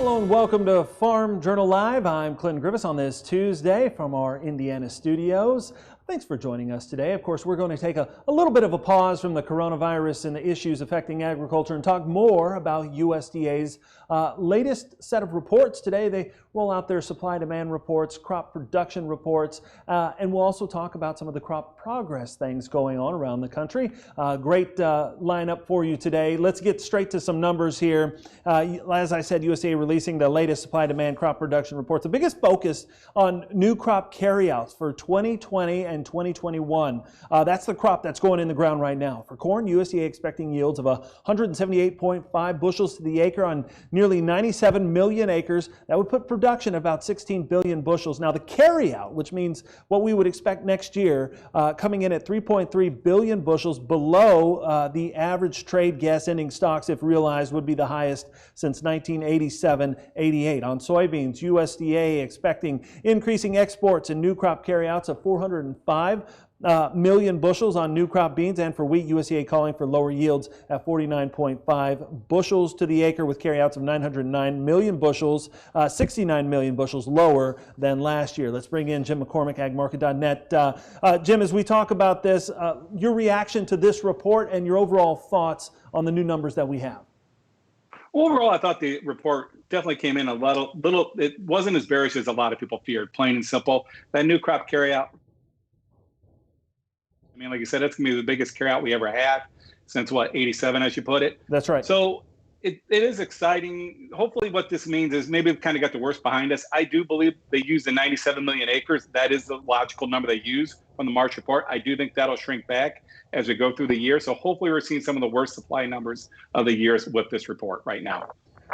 Hello and welcome to Farm Journal Live. I'm Clinton Griffiths on this Tuesday from our Indiana studios. Thanks for joining us today. Of course, we're going to take a little bit of a pause from the coronavirus and the issues affecting agriculture and talk more about USDA's latest set of reports. Today, they roll out their supply-demand reports, crop production reports, and we'll also talk about some of the crop progress things going on around the country. Great lineup for you today. Let's get straight to some numbers here. As I said, USDA releasing the latest supply-demand crop production reports. The biggest focus on new crop carryouts for 2020 and 2021. That's the crop that's going in the ground right now. For corn, USDA expecting yields of 178.5 bushels to the acre on nearly 97 million acres. That would put production at about 16 billion bushels. Now the carryout, which means what we would expect next year, coming in at 3.3 billion bushels below the average trade gas ending stocks, if realized, would be the highest since 1987-88. On soybeans, USDA expecting increasing exports and new crop carryouts of 405 million bushels on new crop beans, and for wheat, USDA calling for lower yields at 49.5 bushels to the acre with carryouts of 909 million bushels, 69 million bushels lower than last year. Let's bring in Jim McCormick, agmarket.net. Jim, as we talk about this, your reaction to this report and your overall thoughts on the new numbers that we have. Overall, I thought the report definitely came in a little, it wasn't as bearish as a lot of people feared, plain and simple. That new crop carryout, I mean, like you said, that's going to be the biggest carryout we ever had since, what, 87, as you put it? That's right. So it is exciting. Hopefully what this means is maybe we've kind of got the worst behind us. I do believe they use the 97 million acres. That is the logical number they use from the March report. I do think that'll shrink back as we go through the year. So hopefully we're seeing some of the worst supply numbers of the years with this report right now.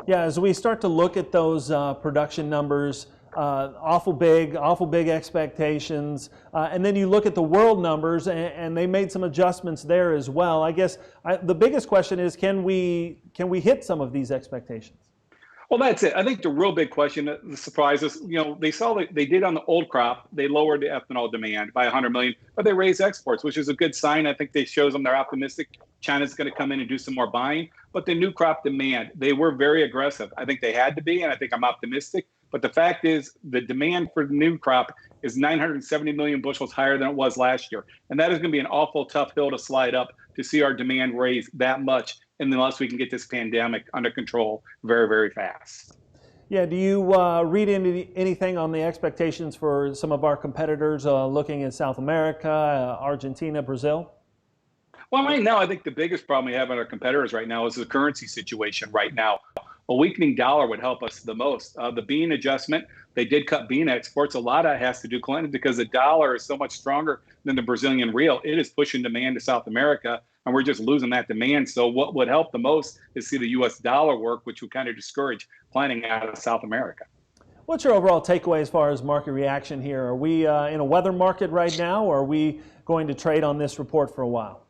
Yeah, as we start to look at those production numbers, awful big expectations, and then you look at the world numbers, and they made some adjustments there as well. I guess the biggest question is, can we hit some of these expectations? Well, that's it. I think the real big question that surprises, they saw that they did on the old crop, they lowered the ethanol demand by 100 million, but they raised exports, which is a good sign. I think they shows them they're optimistic. China's going to come in and do some more buying. But the new crop demand, they were very aggressive. I think they had to be, and I think I'm optimistic. But the fact is, the demand for the new crop is 970 million bushels higher than it was last year. And that is going to be an awful tough hill to slide up to see our demand raise that much, unless we can get this pandemic under control very, very fast. Yeah, do you read into anything on the expectations for some of our competitors looking at South America, Argentina, Brazil? Well, right now, I think the biggest problem we have in our competitors right now is the currency situation right now. A weakening dollar would help us the most. The bean adjustment, they did cut bean exports. A lot of that has to do, Clinton, because the dollar is so much stronger than the Brazilian real. It is pushing demand to South America, and we're just losing that demand. So what would help the most is see the U.S. dollar work, which would kind of discourage planting out of South America. What's your overall takeaway as far as market reaction here? Are we in a weather market right now, or are we going to trade on this report for a while?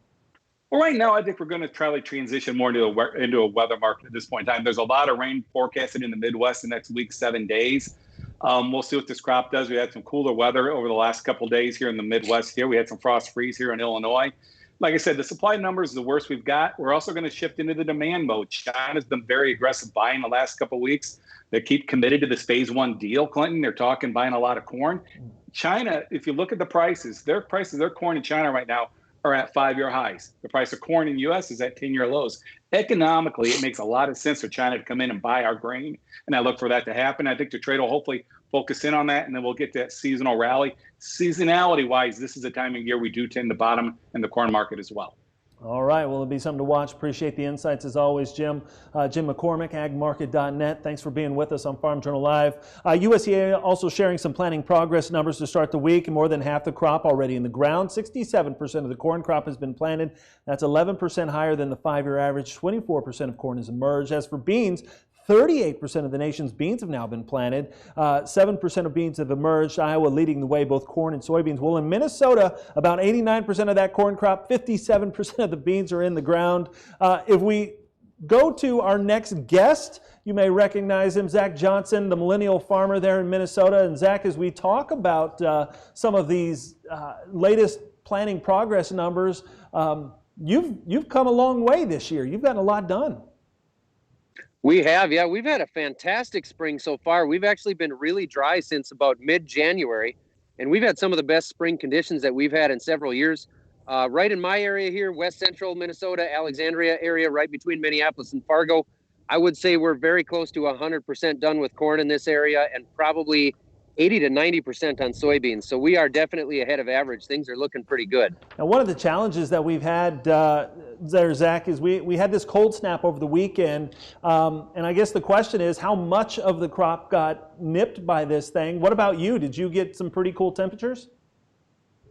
Well, right now, I think we're going to try to transition more into a weather market at this point in time. There's a lot of rain forecasted in the Midwest the next week, 7 days. We'll see what this crop does. We had some cooler weather over the last couple of days here in the Midwest here. We had some frost freeze here in Illinois. Like I said, the supply numbers is the worst we've got. We're also going to shift into the demand mode. China's been very aggressive buying the last couple of weeks. They keep committed to this phase one deal, Clinton. They're talking buying a lot of corn. China, if you look at the prices, their corn in China right now are at 5-year highs. The price of corn in the U.S. is at 10-year lows. Economically, it makes a lot of sense for China to come in and buy our grain, and I look for that to happen. I think the trade will hopefully focus in on that, and then we'll get that seasonal rally. Seasonality-wise, this is the time of year we do tend to bottom in the corn market as well. All right, well, it'll be something to watch. Appreciate the insights as always, Jim. Jim McCormick, agmarket.net. Thanks for being with us on Farm Journal Live. USDA also sharing some planting progress numbers to start the week. More than half the crop already in the ground. 67% of the corn crop has been planted. That's 11% higher than the 5-year average. 24% of corn has emerged. As for beans, 38% of the nation's beans have now been planted. 7% of beans have emerged. Iowa leading the way, both corn and soybeans. Well, in Minnesota, about 89% of that corn crop, 57% of the beans are in the ground. If we go to our next guest, you may recognize him, Zach Johnson, the millennial farmer there in Minnesota. And Zach, as we talk about some of these latest planting progress numbers, you've come a long way this year. You've gotten a lot done. We have, yeah. We've had a fantastic spring so far. We've actually been really dry since about mid-January, and we've had some of the best spring conditions that we've had in several years. Right in my area here, west central Minnesota, Alexandria area, right between Minneapolis and Fargo, I would say we're very close to 100% done with corn in this area, and probably 80 to 90% on soybeans. So we are definitely ahead of average. Things are looking pretty good. Now, one of the challenges that we've had there, Zach, is we had this cold snap over the weekend, and I guess the question is, how much of the crop got nipped by this thing? What about you? Did you get some pretty cool temperatures?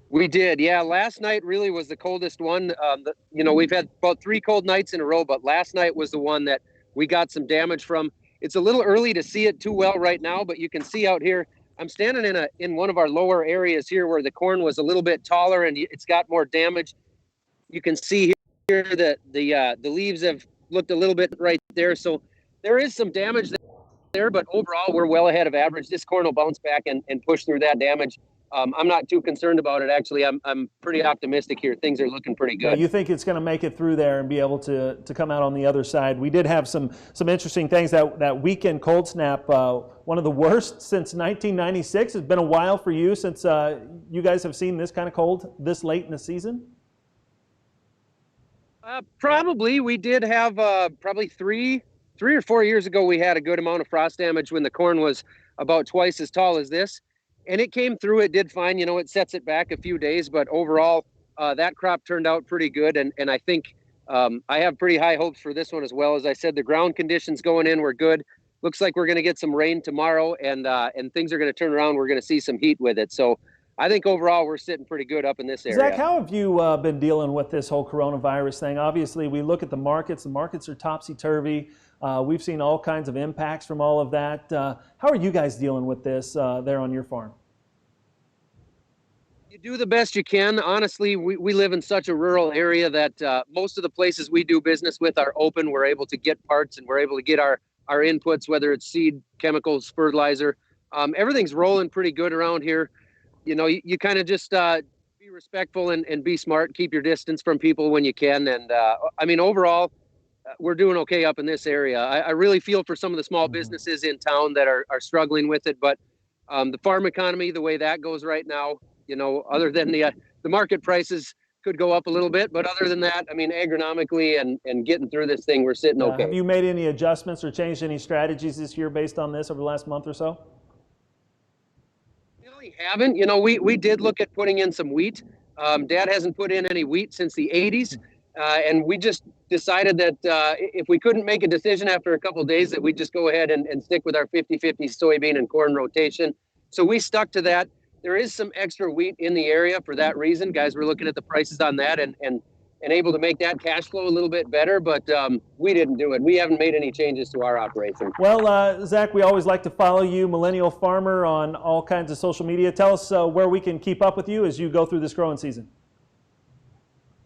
We did, yeah. Last night really was the coldest one. We've had about 3 cold nights in a row, but last night was the one that we got some damage from. It's a little early to see it too well right now, but you can see out here, I'm standing in one of our lower areas here where the corn was a little bit taller and it's got more damage. You can see here that the leaves have looked a little bit right there. So there is some damage there, but overall we're well ahead of average. This corn will bounce back and push through that damage. I'm not too concerned about it, actually. I'm pretty optimistic here. Things are looking pretty good. Yeah, you think it's going to make it through there and be able to come out on the other side. We did have some interesting things. That weekend cold snap, one of the worst since 1996. It's been a while for you since you guys have seen this kind of cold this late in the season? Probably. We did have probably three or 4 years ago, we had a good amount of frost damage when the corn was about twice as tall as this. And it came through, it did fine. It sets it back a few days, but overall, that crop turned out pretty good. And I think I have pretty high hopes for this one as well. As I said, the ground conditions going in were good. Looks like we're going to get some rain tomorrow, and things are going to turn around. We're going to see some heat with it. So I think overall, we're sitting pretty good up in this area. Zach, how have you been dealing with this whole coronavirus thing? Obviously, we look at the markets. The markets are topsy-turvy. We've seen all kinds of impacts from all of that. How are you guys dealing with this there on your farm? You do the best you can. Honestly, we live in such a rural area that most of the places we do business with are open. We're able to get parts and we're able to get our inputs, whether it's seed, chemicals, fertilizer. Everything's rolling pretty good around here. You kind of just be respectful and be smart, keep your distance from people when you can. And overall, we're doing okay up in this area. I really feel for some of the small businesses in town that are struggling with it, but the farm economy, the way that goes right now, other than the market prices could go up a little bit, but other than that, agronomically and getting through this thing, we're sitting okay. Have you made any adjustments or changed any strategies this year based on this over the last month or so? Really haven't. We did look at putting in some wheat. Dad hasn't put in any wheat since the 80s. And we just decided that if we couldn't make a decision after a couple of days, that we'd just go ahead and stick with our 50-50 soybean and corn rotation. So we stuck to that. There is some extra wheat in the area for that reason. Guys, we're looking at the prices on that and able to make that cash flow a little bit better, but we didn't do it. We haven't made any changes to our operation. Well, Zach, we always like to follow you, Millennial Farmer, on all kinds of social media. Tell us where we can keep up with you as you go through this growing season.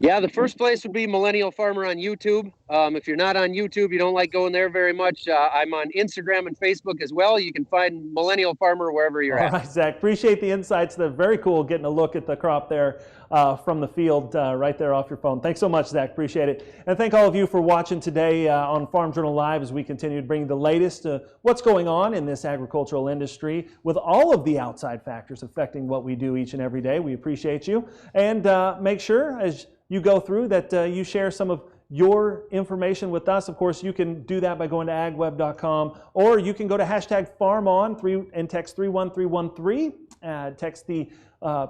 Yeah, the first place would be Millennial Farmer on YouTube. If you're not on YouTube, you don't like going there very much, I'm on Instagram and Facebook as well. You can find Millennial Farmer wherever you're at. All right, Zach, appreciate the insights. They're very cool getting a look at the crop there from the field right there off your phone. Thanks so much, Zach. Appreciate it. And thank all of you for watching today on Farm Journal Live as we continue to bring the latest what's going on in this agricultural industry with all of the outside factors affecting what we do each and every day. We appreciate you. And make sure as you go through that you share some of your information with us. Of course, you can do that by going to agweb.com, or you can go to #FarmOn and text 31313. Text the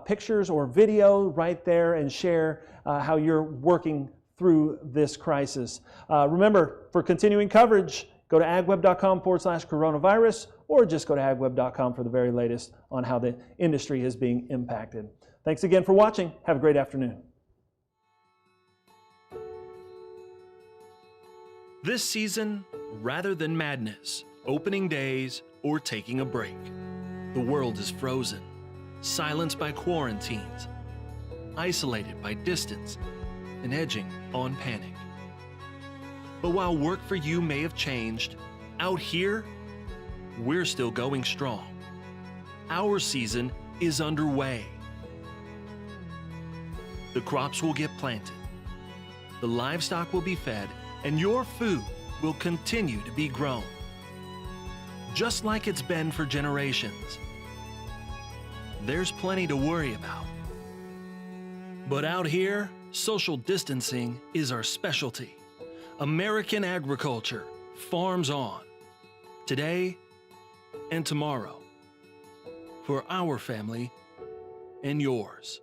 pictures or video right there and share how you're working through this crisis. Remember, for continuing coverage, go to agweb.com/coronavirus, or just go to agweb.com for the very latest on how the industry is being impacted. Thanks again for watching. Have a great afternoon. This season, rather than madness, opening days, or taking a break, the world is frozen, silenced by quarantines, isolated by distance, and edging on panic. But while work for you may have changed, out here, we're still going strong. Our season is underway. The crops will get planted, the livestock will be fed, and your food will continue to be grown, just like it's been for generations. There's plenty to worry about. But out here, social distancing is our specialty. American agriculture farms on, today and tomorrow, for our family and yours.